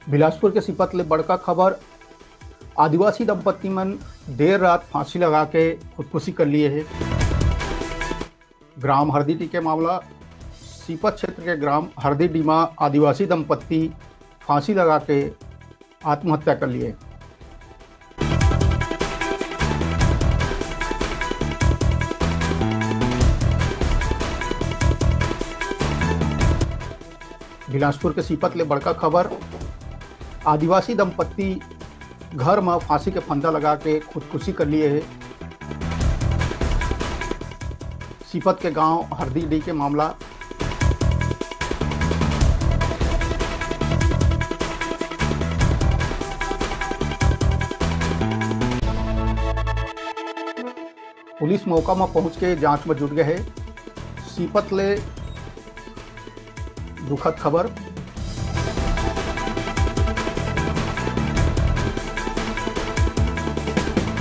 बिलासपुर के सीपत ले बड़का खबर। आदिवासी दंपत्ति मन देर रात फांसी लगा के खुदकुशी कर लिए है। ग्राम हरदीडी के मामला। सीपत क्षेत्र के ग्राम हरदीडी में आदिवासी दंपत्ति फांसी लगा के आत्महत्या कर लिए। बिलासपुर के सीपत ले बड़का खबर। आदिवासी दंपत्ति घर में फांसी के फंदा लगा के खुदकुशी कर लिए है। सीपत के गांव हरदीडी के मामला। पुलिस मौका में पहुंच के जांच में जुट गए है। सीपत ले दुखद खबर।